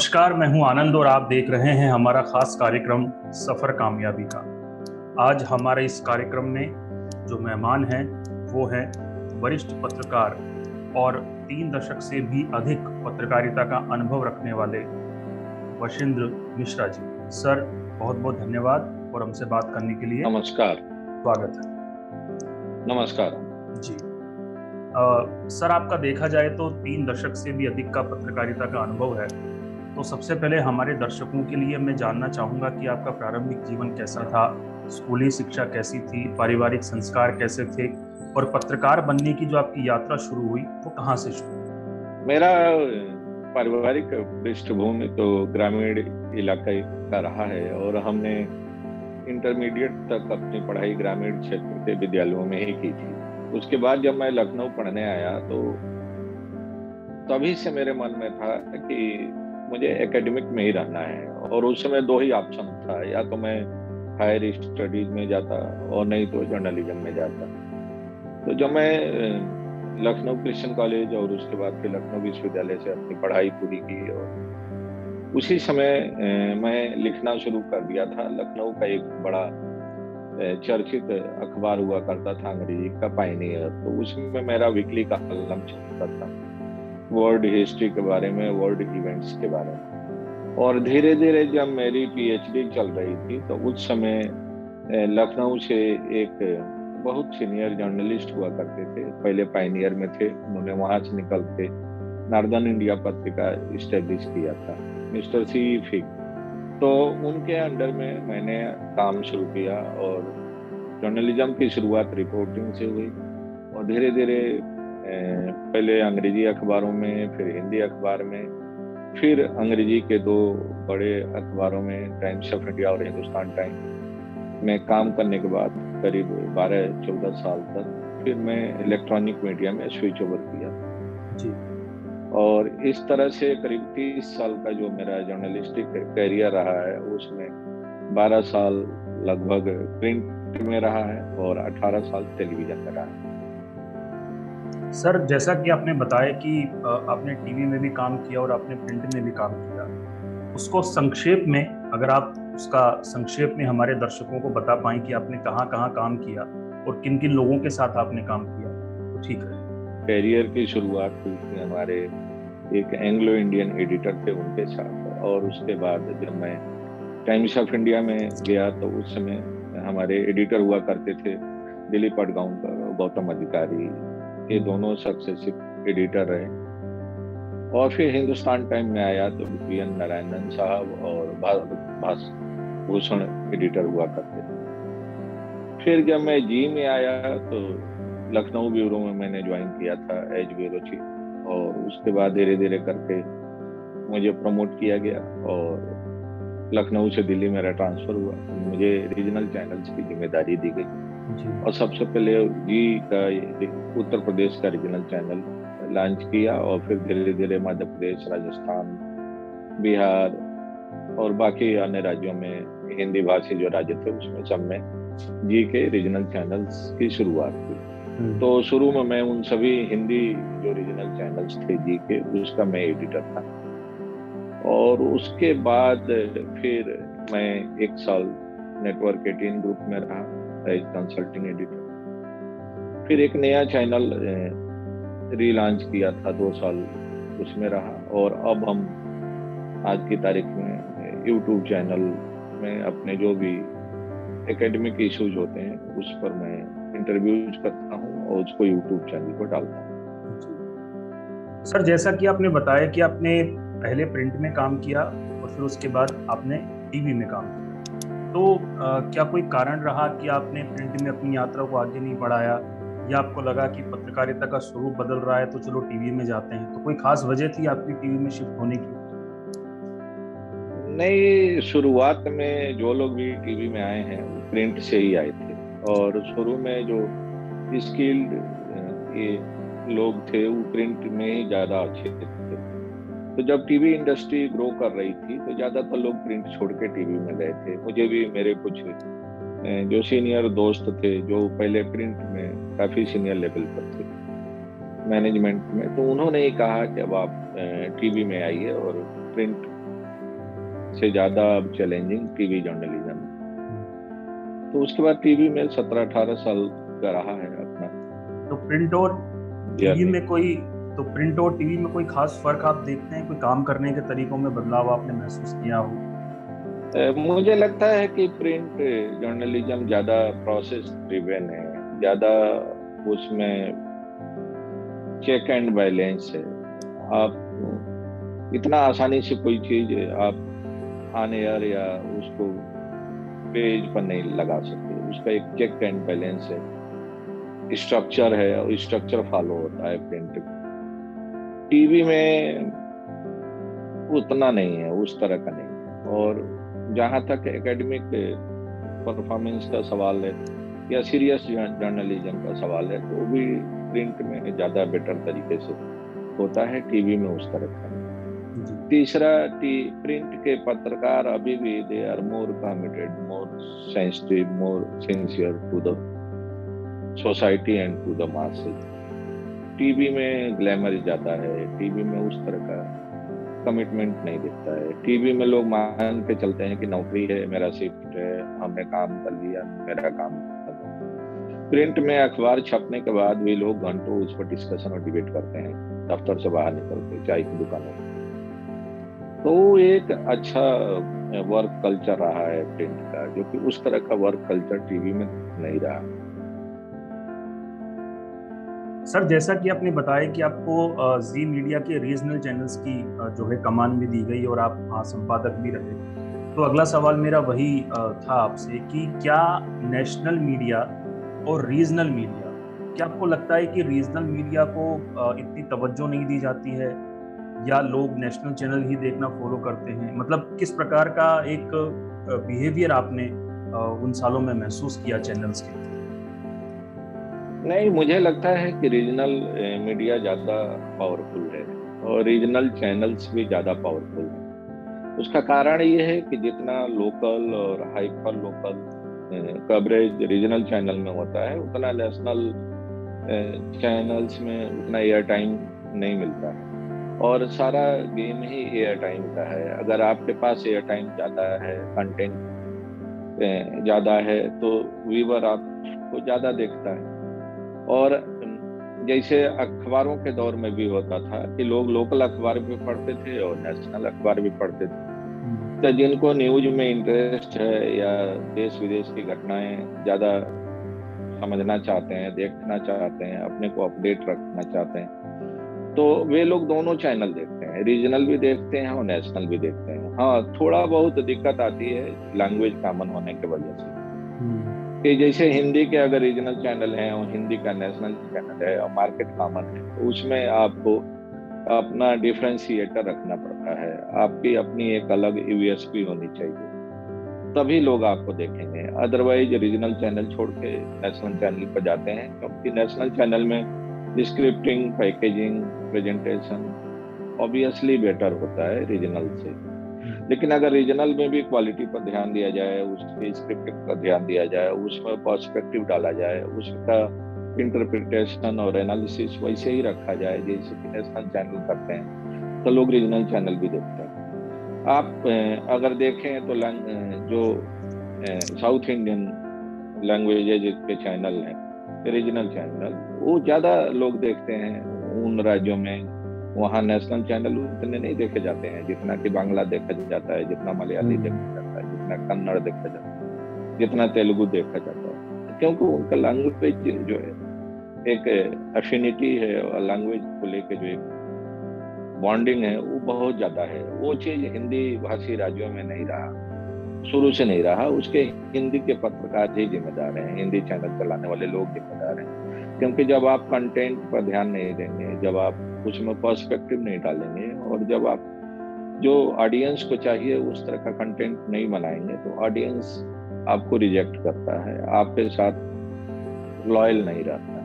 नमस्कार, मैं हूं आनंद और आप देख रहे हैं हमारा खास कार्यक्रम सफर कामयाबी का। आज हमारे इस कार्यक्रम में जो मेहमान हैं वो हैं वरिष्ठ पत्रकार और 3 दशक से भी अधिक पत्रकारिता का अनुभव रखने वाले वशिंद्र मिश्रा जी। सर, बहुत बहुत धन्यवाद और हमसे बात करने के लिए नमस्कार। स्वागत है। नमस्कार जी। सर, आपका देखा जाए तो 3 दशक से भी अधिक का पत्रकारिता का अनुभव है। तो सबसे पहले हमारे दर्शकों के लिए मैं जानना चाहूंगा कि आपका प्रारंभिक जीवन कैसा था, स्कूली शिक्षा कैसी थी, पारिवारिक संस्कार कैसे थे और पत्रकार बनने की जो आपकी यात्रा शुरू हुई वो कहाँ से शुरू हुई? मेरा पारिवारिक पृष्ठभूमि तो ग्रामीण इलाके का रहा है और हमने इंटरमीडिएट तक अपनी पढ़ाई ग्रामीण क्षेत्र के विद्यालयों में ही की थी। उसके बाद जब मैं लखनऊ पढ़ने आया तो तभी से मेरे मन में था कि मुझे एकेडमिक में ही रहना है और उस समय दो ही ऑप्शन था, या तो मैं हायर स्टडीज में जाता और नहीं तो जर्नलिज्म में जाता। तो जब मैं लखनऊ क्रिश्चियन कॉलेज और उसके बाद फिर लखनऊ विश्वविद्यालय से अपनी पढ़ाई पूरी की और उसी समय मैं लिखना शुरू कर दिया था। लखनऊ का एक बड़ा चर्चित अखबार हुआ करता था अंग्रेजी का, पायनियर। तो उसमें मेरा वीकली कॉलम चलता था वर्ल्ड हिस्ट्री के बारे में, वर्ल्ड इवेंट्स के बारे में। और धीरे धीरे जब मेरी पीएचडी चल रही थी तो उस समय लखनऊ से एक बहुत सीनियर जर्नलिस्ट हुआ करते थे, पहले पायनियर में थे, उन्होंने वहां से निकल के नॉर्दर्न इंडिया पत्रिका इस्टेब्लिश किया था, मिस्टर सी फिक। तो उनके अंडर में मैंने काम शुरू किया और जर्नलिज्म की शुरुआत रिपोर्टिंग से हुई और धीरे धीरे पहले अंग्रेजी अखबारों में, फिर हिंदी अखबार में, फिर अंग्रेजी के दो बड़े अखबारों में, टाइम्स ऑफ इंडिया और हिंदुस्तान टाइम्स में काम करने के बाद करीब 12-14 साल तक फिर मैं इलेक्ट्रॉनिक मीडिया में स्विच ओवर किया जी। और इस तरह से करीब 30 साल का जो मेरा जर्नलिस्टिक कैरियर रहा है उसमें 12 साल लगभग प्रिंट में रहा है और 18 साल टेलीविजन में रहा है। सर, जैसा कि आपने बताया कि आपने टीवी में भी काम किया और आपने प्रिंट में भी काम किया, उसको संक्षेप में, अगर आप उसका संक्षेप में हमारे दर्शकों को बता पाएं कि आपने कहाँ कहाँ काम किया और किन किन लोगों के साथ आपने काम किया तो ठीक है। कैरियर की शुरुआत हुई थी हमारे एक एंग्लो इंडियन एडिटर थे उनके साथ, और उसके बाद जब मैं टाइम्स ऑफ इंडिया में गया तो उस समय हमारे एडिटर हुआ करते थे दिलीप अडगांवकर, गौतम अधिकारी, ये दोनों सक्सेसिव एडिटर रहे। और फिर हिंदुस्तान टाइम में आया तो वीएन नारायणन साहब और भूषण एडिटर हुआ करते थे। फिर जब मैं जी में आया तो लखनऊ ब्यूरो में मैंने ज्वाइन किया था एज ब्यूरो चीफ, और उसके बाद धीरे धीरे करके मुझे प्रमोट किया गया और लखनऊ से दिल्ली मेरा ट्रांसफर हुआ। मुझे रीजनल चैनल्स की जिम्मेदारी दी गई और सबसे पहले जी का उत्तर प्रदेश का रीजनल चैनल लॉन्च किया और फिर धीरे धीरे मध्य प्रदेश, राजस्थान, बिहार और बाकी अन्य राज्यों में हिंदी भाषी जो राज्य थे उसमें सब में जी के रीजनल चैनल्स की शुरुआत हुई। तो शुरू में मैं उन सभी हिंदी जो रीजनल चैनल्स थे जी के, उसका मैं एडिटर था। और उसके बाद फिर मैं 1 साल नेटवर्क 18 ग्रुप में रहा एज कंसल्टिंग एडिटर। फिर एक नया चैनल रीलॉन्च किया था, 2 साल उसमें रहा। और अब हम आज की तारीख में यूट्यूब चैनल में अपने जो भी एकेडमिक इश्यूज होते हैं उस पर मैं इंटरव्यूज करता हूँ और उसको यूट्यूब चैनल पर डालता हूँ। सर, जैसा कि आपने बताया कि आपने पहले प्रिंट में काम किया और फिर उसके बाद आपने टीवी में काम किया, तो क्या कोई कारण रहा कि आपने प्रिंट में अपनी यात्रा को आगे नहीं बढ़ाया, या आपको लगा कि पत्रकारिता का स्वरूप बदल रहा है तो चलो टीवी में जाते हैं? तो कोई खास वजह थी आपकी टीवी में शिफ्ट होने की? नहीं, शुरुआत में जो लोग भी टीवी में आए हैं वो प्रिंट से ही आए थे और शुरू में जो स्किल्ड ये लोग थे वो प्रिंट में ही ज़्यादा अच्छे थे। तो जब टीवी इंडस्ट्री ग्रो कर रही थी तो ज़्यादातर लोग प्रिंट छोड़ के टीवी में गए थे। मुझे भी मेरे कुछ जो सीनियर दोस्त थे जो पहले प्रिंट में काफ़ी सीनियर लेवल पर थे मैनेजमेंट में, तो उन्होंने ही कहा कि अब आप टीवी में आइए और प्रिंट से ज़्यादा अब चैलेंजिंग टीवी जर्नलिज्म है। तो उसके बाद टीवी में 17-18 साल का रहा है अपना। तो प्रिंट और टीवी जर्नी। में कोई तो प्रिंट और टीवी में कोई खास फर्क आप देखते हैं? कोई काम करने के तरीकों में बदलाव आपने महसूस किया हो? मुझे लगता है कि प्रिंट जर्नलिज्म ज़्यादा प्रोसेस ड्रिवन है, ज़्यादा उसमें चेक एंड बैलेंस है। आप इतना आसानी से कोई चीज़ आप ऑन एयर या उसको पेज पर नहीं लगा सकते। उसका एक चेक एंड बैलेंस है, स्ट्रक्चर है, और स्ट्रक्चर फॉलो होता है प्रिंट में। टीवी में उतना नहीं है, उस तरह का नहीं है। और जहाँ तक एकेडमिक परफॉर्मेंस का सवाल है या सीरियस जर्नलिज्म का सवाल है, तो वो भी प्रिंट में ज़्यादा बेटर तरीके से होता है, टीवी में उस तरह का नहीं। तीसरा, प्रिंट के पत्रकार अभी भी they are more committed, more sensitive, more sincere to the society and to the masses. TV में ग्लैमर ज़्यादा है, टीवी में उस तरह का कमिटमेंट नहीं दिखता है। टीवी में लोग मान के चलते हैं कि नौकरी है, मेरा शिफ्ट है, हमने काम कर लिया, मेरा काम खत्म। प्रिंट में अखबार छपने के बाद भी लोग घंटों उस पर डिस्कशन और डिबेट करते हैं, दफ्तर से बाहर निकलते चाय की दुकानों में। तो एक अच्छा वर्क कल्चर रहा है प्रिंट का, जो कि उस तरह का वर्क कल्चर टीवी में नहीं रहा। सर, जैसा कि आपने बताया कि आपको जी मीडिया के रीजनल चैनल्स की जो है कमान भी दी गई और आप वहाँ संपादक भी रहे, तो अगला सवाल मेरा वही था आपसे कि क्या नेशनल मीडिया और रीजनल मीडिया, क्या आपको लगता है कि रीजनल मीडिया को इतनी तवज्जो नहीं दी जाती है, या लोग नेशनल चैनल ही देखना फॉलो करते हैं? मतलब किस प्रकार का एक बिहेवियर आपने उन सालों में महसूस किया चैनल्स के? नहीं, मुझे लगता है कि रीजनल मीडिया ज़्यादा पावरफुल है और रीजनल चैनल्स भी ज़्यादा पावरफुल है। उसका कारण ये है कि जितना लोकल और hyper local coverage regional channel में होता है, उतना नेशनल चैनल्स में उतना एयर टाइम नहीं मिलता है। और सारा गेम ही एयर टाइम का है। अगर आपके पास एयर टाइम ज़्यादा है, कंटेंट ज़्यादा है, तो व्यूअर आपको ज़्यादा देखता है। और जैसे अखबारों के दौर में भी होता था कि लोग लोकल अखबार भी पढ़ते थे और नेशनल अखबार भी पढ़ते थे। तो जिनको न्यूज में इंटरेस्ट है या देश विदेश की घटनाएं ज़्यादा समझना चाहते हैं, देखना चाहते हैं, अपने को अपडेट रखना चाहते हैं, तो वे लोग दोनों चैनल देखते हैं, रीजनल भी देखते हैं और नेशनल भी देखते हैं। हाँ, थोड़ा बहुत दिक्कत आती है लैंग्वेज कॉमन होने की वजह से, कि जैसे हिंदी के अगर रीजनल चैनल हैं और हिंदी का नेशनल चैनल है और मार्केट कॉमन है, तो उसमें आपको अपना डिफरेंशिएटर रखना पड़ता है। आपकी अपनी एक अलग यूएसपी होनी चाहिए, तभी लोग आपको देखेंगे। अदरवाइज रीजनल चैनल छोड़ के नेशनल चैनल पर जाते हैं, क्योंकि नेशनल चैनल में scripting, packaging, presentation obviously better होता है रीजनल से। लेकिन अगर रीजनल में भी क्वालिटी पर ध्यान दिया जाए, उसके स्क्रिप्टिंग पर ध्यान दिया जाए, उसमें पर्सपेक्टिव डाला जाए, उसका इंटरप्रिटेशन और एनालिसिस वैसे ही रखा जाए जैसे कि नेशनल चैनल करते हैं, तो लोग रीजनल चैनल भी देखते हैं। आप अगर देखें तो जो साउथ इंडियन लैंग्वेजेज के चैनल हैं, रीजनल चैनल, वो ज़्यादा लोग देखते हैं उन राज्यों में। वहाँ नेशनल चैनल उतने नहीं देखे जाते हैं जितना कि बांग्ला देखा जाता है, जितना मलयाली देखा जाता है, जितना कन्नड़ देखा जाता है, जितना तेलुगु देखा जाता है, क्योंकि उनका लैंग्वेज जो है एक एफिनिटी है और लैंग्वेज को लेके जो एक बॉन्डिंग है वो बहुत ज़्यादा है। वो चीज़ हिंदी भाषी राज्यों में नहीं रहा, शुरू से नहीं रहा। उसके हिंदी के पत्रकार ही जिम्मेदार हैं, हिंदी चैनल चलाने वाले लोग जिम्मेदार हैं, क्योंकि जब आप कंटेंट पर ध्यान नहीं देंगे, जब आप उसमें पर्सपेक्टिव नहीं डालेंगे, और जब आप जो ऑडियंस को चाहिए उस तरह का कंटेंट नहीं बनाएंगे, तो ऑडियंस आपको रिजेक्ट करता है, आपके साथ लॉयल नहीं रहता।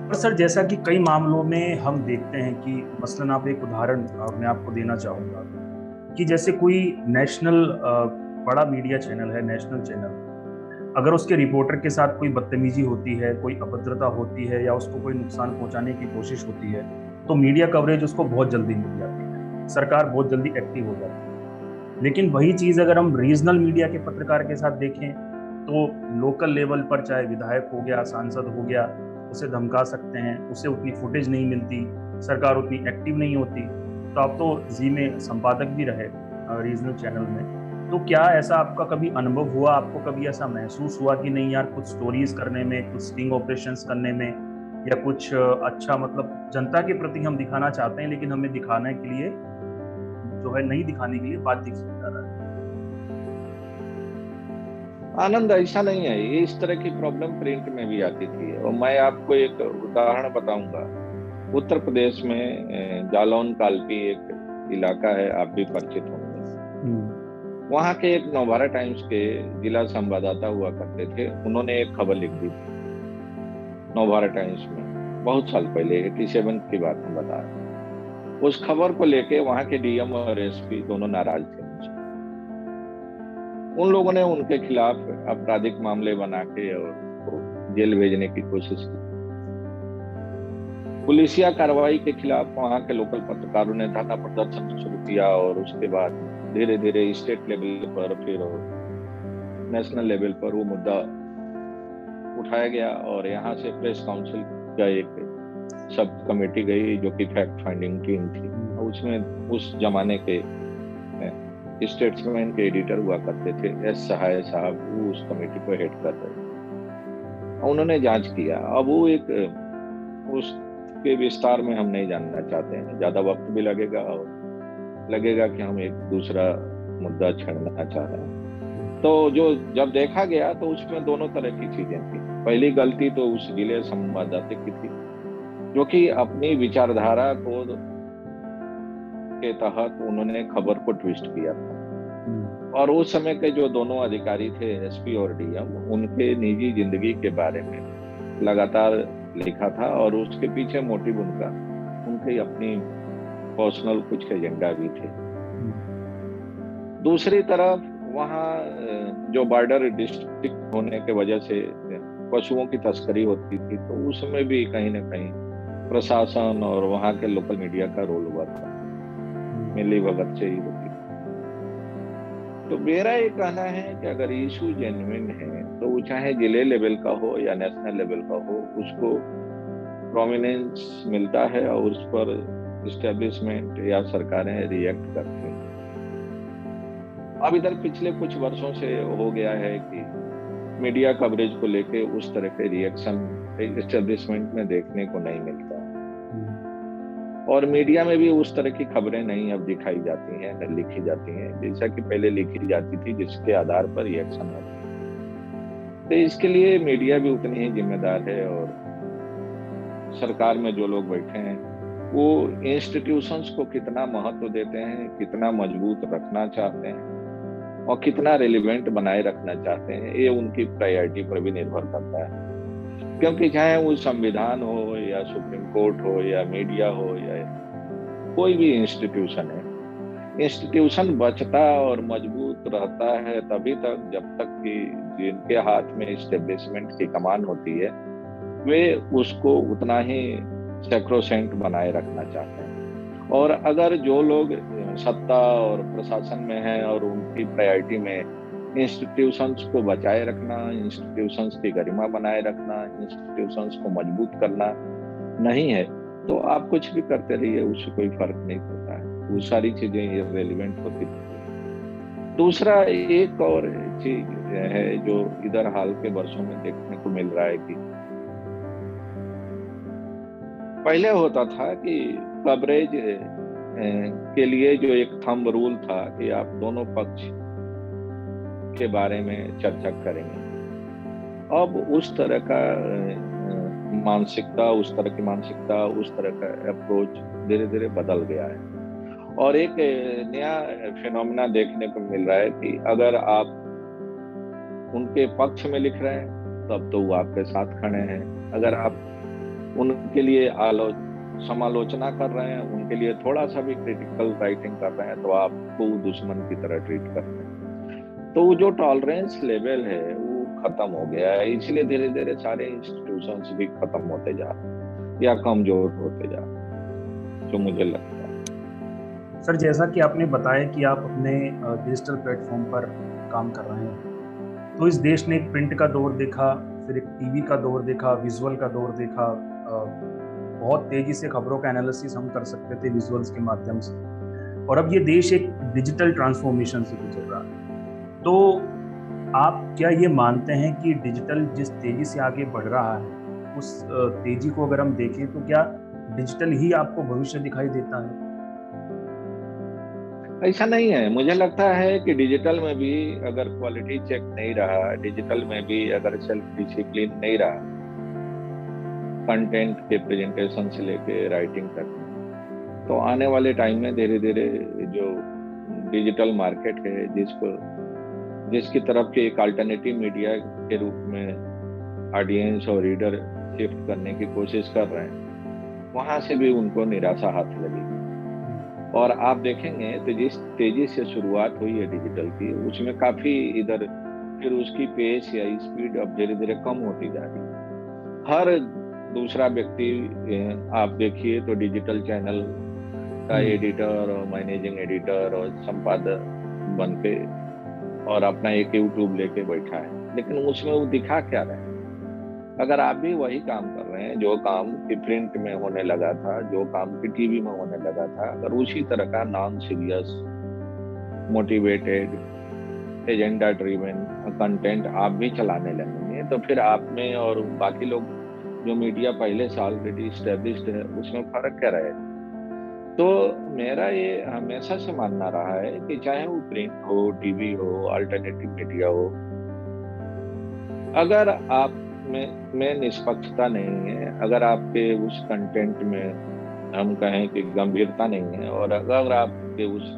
और सर, जैसा कि कई मामलों में हम देखते हैं कि मसलन आप एक उदाहरण मैं आपको देना चाहूँगा कि जैसे कोई नेशनल बड़ा मीडिया चैनल है, नेशनल चैनल, अगर उसके रिपोर्टर के साथ कोई बदतमीजी होती है, कोई अभद्रता होती है या उसको कोई नुकसान पहुंचाने की कोशिश होती है, तो मीडिया कवरेज उसको बहुत जल्दी मिल जाती है। सरकार बहुत जल्दी एक्टिव हो जाती है। लेकिन वही चीज़ अगर हम रीजनल मीडिया के पत्रकार के साथ देखें तो लोकल लेवल पर चाहे विधायक हो गया, सांसद हो गया, उसे धमका सकते हैं, उसे उतनी फुटेज नहीं मिलती, सरकार उतनी एक्टिव नहीं होती। तो आप तो जी में संपादक भी रहे रीजनल चैनल में, तो क्या ऐसा आपका कभी अनुभव हुआ, आपको कभी ऐसा महसूस हुआ कि नहीं यार कुछ स्टोरीज करने में, कुछ स्टिंग ऑपरेशंस करने में, या कुछ अच्छा मतलब जनता के प्रति हम दिखाना चाहते हैं लेकिन हमें दिखाने के लिए जो है नहीं दिखाने के लिए बाध्य किया जा रहा है? आनंद, ऐसा नहीं है, ये इस तरह की प्रॉब्लम प्रिंट में भी आती थी। और मैं आपको एक उदाहरण बताऊंगा। उत्तर प्रदेश में जालौन कालपी एक इलाका है, आप भी परिचित होंगे। वहाँ के एक नवभारत टाइम्स के जिला संवाददाता हुआ करते थे। उन्होंने एक खबर लिख दी नवभारत टाइम्स में, बहुत साल पहले, 87 की बात हम बता रहे हैं। उस खबर को लेके वहाँ के डीएम और एसपी दोनों नाराज थे उनसे। उन लोगों ने उनके खिलाफ आपराधिक मामले बना के और जेल भेजने की कोशिश की। पुलिसिया कार्रवाई के खिलाफ वहाँ के लोकल पत्रकारों ने धरना प्रदर्शन शुरू किया और उसके बाद धीरे धीरे स्टेट लेवल पर फिर नेशनल लेवल पर वो मुद्दा उठाया गया। और यहाँ से प्रेस काउंसिल का एक सब कमेटी गई जो कि फैक्ट फाइंडिंग टीम थी। उसमें उस जमाने के स्टेट्समैन के एडिटर हुआ करते थे एस सहाय साहब, वो उस कमेटी को हेड कर रहे थे। उन्होंने जांच किया। अब वो एक उसके विस्तार में हम नहीं जानना चाहते हैं, ज्यादा वक्त भी लगेगा और लगेगा कि हम एक दूसरा मुद्दा छेड़ना चाह रहे हैं। तो जो जब देखा गया तो उसमें दोनों तरह की चीजें थी। पहली गलती तो उस जिले संवाददाता की थी जो कि अपनी विचारधारा को के तहत उन्होंने खबर को ट्विस्ट किया था। और उस समय के जो दोनों अधिकारी थे, एसपी और डीएम, उनके निजी जिंदगी के बारे में लगातार लिखा था और उसके पीछे मोटिव उनके अपनी पर्सनल कुछ एजेंडा भी थे। दूसरी तरफ वहाँ जो बॉर्डर डिस्ट्रिक्ट होने के वजह से पशुओं की तस्करी होती थी, तो उसमें भी कहीं ना कहीं प्रशासन और वहाँ के लोकल मीडिया का रोल हुआ था, मिली भगत से ही होती। तो मेरा ये कहना है कि अगर इशू जेन्युइन है तो वो चाहे जिले लेवल का हो या नेशनल लेवल का हो, उसको प्रोमिनेंस मिलता है और उस पर एस्टेब्लिशमेंट या सरकारें रिएक्ट करती हैं। अब इधर पिछले कुछ वर्षों से हो गया है कि मीडिया कवरेज को लेके उस तरह के रिएक्शन एस्टेब्लिशमेंट में देखने को नहीं मिलता और मीडिया में भी उस तरह की खबरें नहीं अब दिखाई जाती हैं, न लिखी जाती हैं जैसा कि पहले लिखी जाती थी, जिसके आधार पर रिएक्शन होता है। तो इसके लिए मीडिया भी उतनी ही जिम्मेदार है और सरकार में जो लोग बैठे हैं वो इंस्टीट्यूशंस को कितना महत्व देते हैं, कितना मजबूत रखना चाहते हैं और कितना रिलेवेंट बनाए रखना चाहते हैं, ये उनकी प्रायोरिटी पर भी निर्भर करता है। क्योंकि चाहे वो संविधान हो या सुप्रीम कोर्ट हो या मीडिया हो या कोई भी इंस्टीट्यूशन है, इंस्टीट्यूशन बचता और मजबूत रहता है तभी तक जब तक कि जिनके हाथ में एस्टेब्लिशमेंट की कमान होती है वे उसको उतना ही सैक्रोसेंट बनाए रखना चाहते हैं। और अगर जो लोग सत्ता और प्रशासन में हैं और उनकी प्रायोरिटी में इंस्टीट्यूशंस को बचाए रखना, इंस्टीट्यूशंस की गरिमा बनाए रखना, इंस्टीट्यूशंस को मजबूत करना नहीं है, तो आप कुछ भी करते रहिए, उससे कोई फर्क नहीं पड़ता है, वो सारी चीजें इररिलेवेंट होती हैं। दूसरा एक और चीज है जो इधर हाल के वर्षों में देखने को मिल रहा है कि पहले होता था कि कवरेज के लिए जो एक थंब रूल था कि आप दोनों पक्ष के बारे में चर्चा करेंगे। अब उस तरह का मानसिकता, उस तरह की मानसिकता, उस तरह का अप्रोच धीरे धीरे बदल गया है और एक नया फिनोमेना देखने को मिल रहा है कि अगर आप उनके पक्ष में लिख रहे हैं तब तो वो आपके साथ खड़े हैं, अगर आप उनके लिए समालोचना कर रहे हैं, उनके लिए थोड़ा सा भी क्रिटिकल राइटिंग कर रहे हैं तो आपको दुश्मन की तरह ट्रीट करते हैं। तो जो टॉलरेंस लेवल है वो खत्म हो गया है, इसलिए धीरे धीरे सारे इंस्टीट्यूशंस भी खत्म होते जा रहे हैं या कमजोर होते जा रहे हैं, जो मुझे लगता है। सर, जैसा कि आपने बताया कि आप अपने डिजिटल प्लेटफॉर्म पर काम कर रहे हैं, तो इस देश ने एक प्रिंट का दौर देखा, फिर एक टीवी का दौर देखा, विजुअल का दौर देखा। बहुत तेजी से खबरों का एनालिसिस हम कर सकते थे विजुअल्स के माध्यम से, और अब ये देश एक डिजिटल ट्रांसफॉर्मेशन से गुजर रहा है। तो आप क्या ये मानते हैं कि डिजिटल जिस तेजी से आगे बढ़ रहा है, उस तेजी को अगर हम देखें तो क्या डिजिटल ही आपको भविष्य दिखाई देता है? ऐसा नहीं है। मुझे लगता है कि डिजिटल में भी अगर क्वालिटी चेक नहीं रहा, डिजिटल में भी अगर सेल्फ डिसिप्लिन नहीं रहा, कंटेंट के प्रेजेंटेशन से लेके राइटिंग तक, तो आने वाले टाइम में धीरे धीरे जो डिजिटल मार्केट है, जिसकी तरफ के एक अल्टरनेटिव मीडिया के रूप में ऑडियंस और रीडर शिफ्ट करने की कोशिश कर रहे हैं, वहां से भी उनको निराशा हाथ लगेगी। और आप देखेंगे तो जिस तेजी से शुरुआत हुई है डिजिटल की, उसमें काफी इधर फिर उसकी पेस या स्पीड अब धीरे धीरे कम होती जा रही है। हर दूसरा व्यक्ति आप देखिए तो डिजिटल चैनल का एडिटर और मैनेजिंग एडिटर और संपादक बन के और अपना एक यूट्यूब लेके बैठा है, लेकिन उसमें वो दिखा क्या रहे हैं? अगर आप भी वही काम कर रहे हैं जो काम की प्रिंट में होने लगा था, जो काम की टीवी में होने लगा था, अगर उसी तरह का non serious, motivated, agenda driven content आप भी चलाने लगेंगे, तो फिर आप में और बाकी लोग जो मीडिया पहले से ऑलरेडी स्टैब्लिश्ड है, उसमें फर्क क्या रहेगा? तो मेरा ये हमेशा से मानना रहा है कि चाहे वो प्रिंट हो, टीवी हो, अल्टरनेटिव मीडिया हो, अगर आप में निष्पक्षता नहीं है, अगर आपके उस कंटेंट में हम कहें कि गंभीरता नहीं है, और अगर आपके उस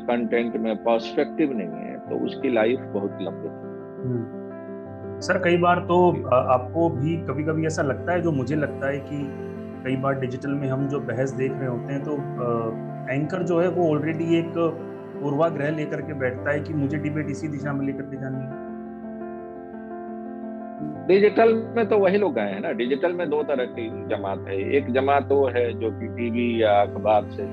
कंटेंट में पर्सपेक्टिव नहीं है, तो उसकी लाइफ बहुत लंबी है। सर, कई बार तो आपको भी कभी कभी ऐसा लगता है, जो मुझे लगता है कि कई बार डिजिटल में हम जो बहस देख रहे होते हैं, तो एंकर जो है वो ऑलरेडी एक पूर्वाग्रह लेकर के बैठता है कि मुझे डिबेट इसी दिशा में लेकर के जानी है। डिजिटल में तो वही लोग गए हैं ना। डिजिटल में दो तरह की जमात है। एक जमात वो है जो कि टीवी या अखबार से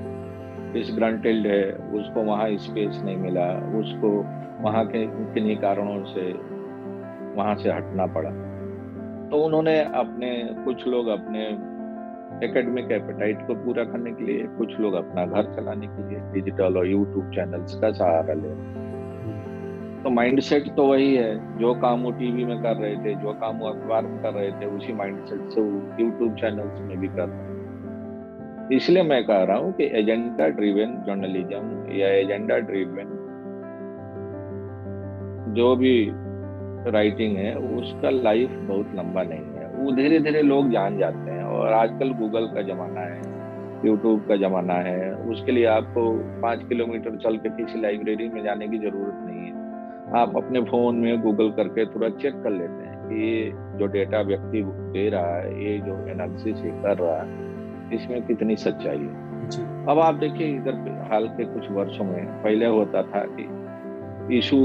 डिसग्रंटेल्ड है, उसको वहाँ स्पेस नहीं मिला, उसको वहाँ के किन्हीं कारणों से वहाँ से हटना पड़ा, तो उन्होंने कुछ लोग अपने एकेडमिक एपेटाइट को पूरा करने के लिए, कुछ लोग अपना घर चलाने के लिए डिजिटल और यूट्यूब चैनल्स का सहारा ले। तो माइंडसेट तो वही है, जो काम वो टीवी में कर रहे थे, जो काम वो अखबार में कर रहे थे, उसी माइंडसेट से वो यूट्यूब चैनल्स में भी कर रहे हैं। इसलिए मैं कह रहा हूँ कि एजेंडा ड्रिवन जर्नलिज्म या एजेंडा ड्रिवन जो भी राइटिंग है, उसका लाइफ बहुत लंबा नहीं है। वो धीरे धीरे लोग जान जाते हैं, और आजकल गूगल का जमाना है, यूट्यूब का जमाना है। उसके लिए आपको 5 किलोमीटर चल के किसी लाइब्रेरी में जाने की जरूरत नहीं है। आप अपने फोन में गूगल करके तुरंत चेक कर लेते हैं कि ये जो डेटा व्यक्ति दे रहा है, ये जो एनालिसिस कर रहा है, इसमें कितनी सच्चाई है। अब आप देखिए, इधर हाल के कुछ वर्षों में पहले होता था कि इशू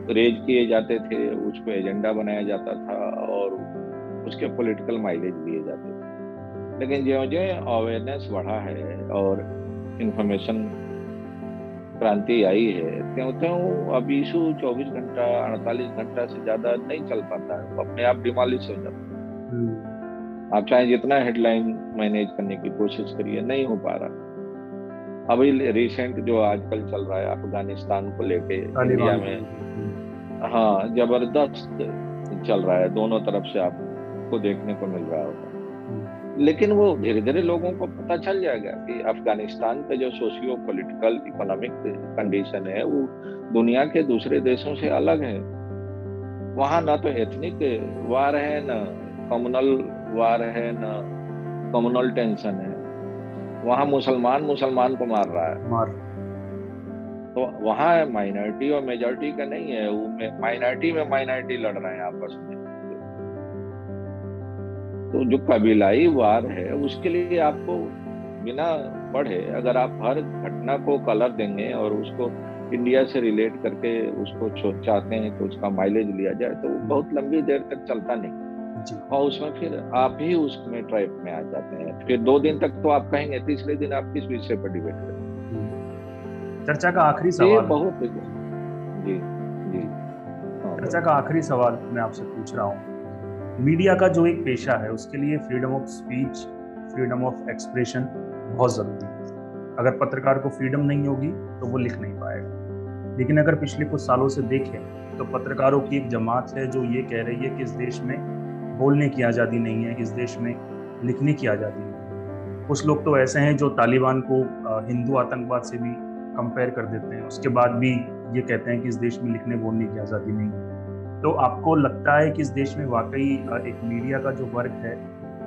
रेज किए जाते थे, उसको एजेंडा बनाया जाता था और उसके पॉलिटिकल माइलेज लिए जाते थे। लेकिन जो अवेयरनेस बढ़ा है और इंफॉर्मेशन क्रांति आई है, त्यों त्यों अब इशू 24 घंटा 48 घंटा से ज्यादा नहीं चल पाता है, अपने आप डिमोलिश हो जाता है। आप चाहे जितना हेडलाइन मैनेज करने की कोशिश करिए, नहीं हो पा रहा। अभी रिसेंट जो आजकल चल रहा है अफगानिस्तान को लेके इंडिया में, हाँ, जबरदस्त चल रहा है, दोनों तरफ से आपको देखने को मिल रहा होगा। लेकिन वो धीरे धीरे लोगों को पता चल जाएगा कि अफगानिस्तान का जो सोशियो पॉलिटिकल इकोनॉमिक कंडीशन है, वो दुनिया के दूसरे देशों से अलग है। वहाँ ना तो एथनिक वार है, न कम्युनल वार है, न कम्युनल टेंशन है। वहाँ मुसलमान को मार रहा है। तो वहाँ माइनॉरिटी और मेजॉरिटी का नहीं है, वो माइनॉरिटी में माइनॉरिटी लड़ रहे हैं आपस में। तो जो कबीलाई वार है, उसके लिए आपको बिना पढ़े अगर आप हर घटना को कलर देंगे और उसको इंडिया से रिलेट करके उसको चाहते हैं कि उसका माइलेज लिया जाए, तो वो बहुत लंबी देर तक चलता नहीं, और उसमें फिर आप ही उसमें ट्रैप में आ जाते हैं। फिर 2 दिन तक तो आप कहेंगे, तीसरे दिन आप किस विषय पर डिबेट करें। चर्चा का आखिरी ये सवाल, बहुत जी जी चर्चा का आखिरी सवाल मैं आपसे पूछ रहा हूँ। मीडिया का जो एक पेशा है उसके लिए freedom of speech, freedom of expression बहुत ज़रूरी है। अगर पत्रकार को फ्रीडम नहीं होगी तो वो लिख नहीं पाएगा। लेकिन अगर पिछले कुछ सालों से देखें तो पत्रकारों की एक जमात है जो ये कह रही है कि इस देश में बोलने की आज़ादी नहीं है, इस देश में लिखने की आज़ादी नहीं है। कुछ लोग तो ऐसे हैं जो तालिबान को हिंदू आतंकवाद से भी कंपेयर कर देते हैं, उसके बाद भी ये कहते हैं कि इस देश में लिखने बोलने की आज़ादी नहीं है। तो आपको लगता है कि इस देश में वाकई एक मीडिया का जो वर्ग है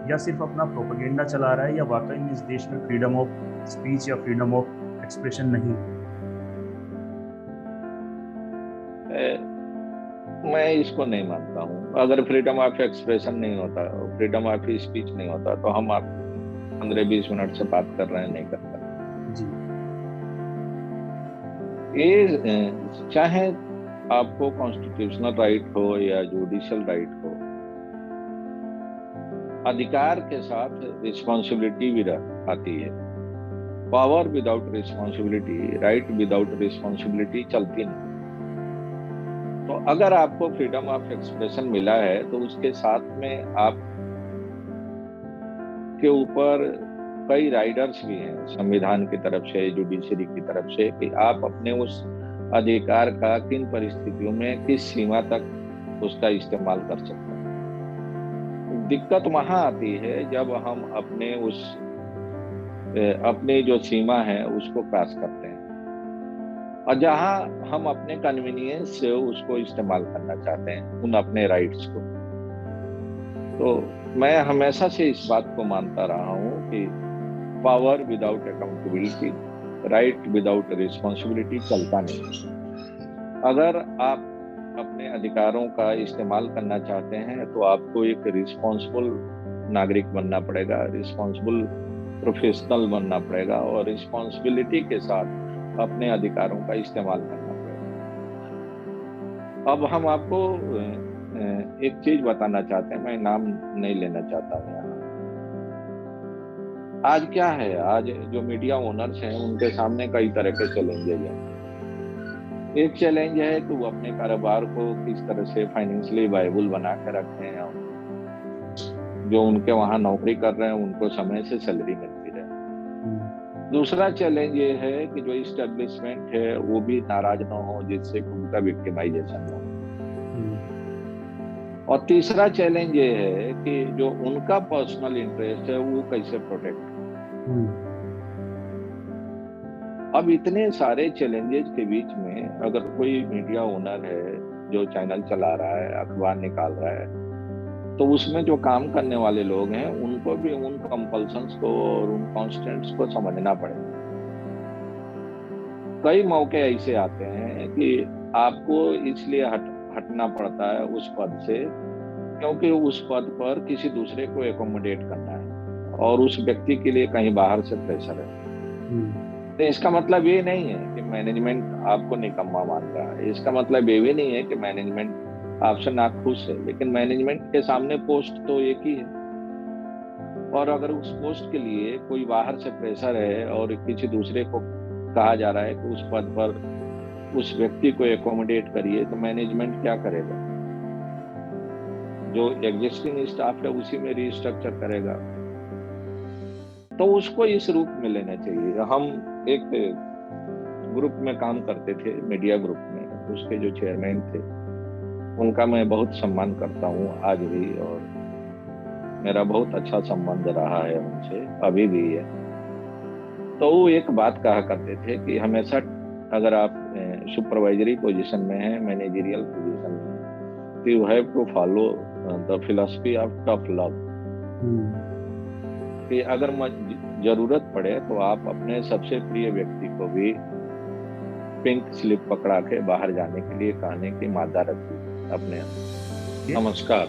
या सिर्फ अपना प्रोपेगेंडा चला रहा है, या वाकई में इस देश में फ्रीडम ऑफ स्पीच या फ्रीडम ऑफ एक्सप्रेशन नहीं है? मैं इसको नहीं मानता हूँ। अगर फ्रीडम ऑफ एक्सप्रेशन नहीं होता, फ्रीडम ऑफ स्पीच नहीं होता, तो हम आप 15-20 मिनट से बात कर रहे हैं, नहीं करता जी। ये चाहे आपको कॉन्स्टिट्यूशनल राइट हो या जुडिशियल राइट हो, अधिकार के साथ रिस्पॉन्सिबिलिटी भी आती है। Power without responsibility, right without responsibility चलती नहीं। तो अगर आपको फ्रीडम ऑफ एक्सप्रेशन मिला है तो उसके साथ में आप के ऊपर कई राइडर्स भी हैं संविधान की तरफ से, जुडिशरी की तरफ से, कि आप अपने उस अधिकार का किन परिस्थितियों में किस सीमा तक उसका इस्तेमाल कर सकते हैं। दिक्कत वहां आती है जब हम अपनी जो सीमा है उसको क्रॉस करते हैं, और जहां हम अपने कन्वीनियंस से उसको इस्तेमाल करना चाहते हैं उन अपने राइट्स को। तो मैं हमेशा से इस बात को मानता रहा हूं कि power without accountability, right without responsibility चलता नहीं। अगर आप अपने अधिकारों का इस्तेमाल करना चाहते हैं तो आपको एक रिस्पॉन्सिबल नागरिक बनना पड़ेगा, रिस्पॉन्सिबल प्रोफेशनल बनना पड़ेगा, और रिस्पॉन्सिबिलिटी के साथ अपने अधिकारों का इस्तेमाल करना पड़ेगा। अब हम आपको एक चीज बताना चाहते हैं, मैं नाम नहीं लेना चाहता हूँ यहाँ। आज क्या है, आज जो मीडिया ओनर्स हैं उनके सामने कई तरह के चैलेंजेस हैं। एक चैलेंज है कि वो अपने कारोबार को किस तरह से फाइनेंशियली वायबल बना के रखें, जो उनके वहां नौकरी कर रहे हैं उनको समय से सैलरी मिलती रहे। दूसरा चैलेंज ये है कि जो इस्टेब्लिशमेंट है वो भी नाराज ना हो, जिससे उनका विक्टिमाइजेशन हो। और तीसरा चैलेंज ये है कि जो उनका पर्सनल इंटरेस्ट है वो कैसे प्रोटेक्ट। अब इतने सारे चैलेंजेस के बीच में अगर कोई मीडिया ओनर है जो चैनल चला रहा है, अखबार निकाल रहा है, तो उसमें जो काम करने वाले लोग हैं उनको भी उन कंपल्शंस को और उन कॉन्स्टेंट्स को समझना पड़ेगा। कई मौके ऐसे आते हैं कि आपको इसलिए हटना पड़ता है उस पद से क्योंकि उस पद पर किसी दूसरे को एकोमोडेट करना है और उस व्यक्ति के लिए कहीं बाहर से प्रेशर है। तो इसका मतलब ये नहीं है कि मैनेजमेंट आपको निकम्मा मान रहा है, इसका मतलब ये भी नहीं है कि मैनेजमेंट आपसे नाखुश है, लेकिन मैनेजमेंट के सामने पोस्ट तो एक ही है, और अगर उस पोस्ट के लिए कोई बाहर से प्रेशर है और किसी दूसरे को कहा जा रहा है कि उस पद पर उस व्यक्ति को एकोमोडेट करिए, तो मैनेजमेंट क्या करेगा? जो एग्जिस्टिंग स्टाफ है उसी में रिस्ट्रक्चर करेगा। तो उसको इस रूप में लेना चाहिए। हम एक ग्रुप में काम करते थे, मीडिया ग्रुप में, उसके जो चेयरमैन थे उनका मैं बहुत सम्मान करता हूँ आज भी, और मेरा बहुत अच्छा संबंध रहा है उनसे, अभी भी है। तो वो एक बात कहा करते थे कि हमेशा अगर आप सुपरवाइजरी पोजीशन में हैं, मैनेजरियल पोजीशन में हैं, तो you have to follow the philosophy of tough love. कि अगर जरूरत पड़े तो आप अपने सबसे प्रिय व्यक्ति को भी पिंक स्लिप पकड़ा के बाहर जाने के लिए कहने की मादा रखिए अपने। नमस्कार।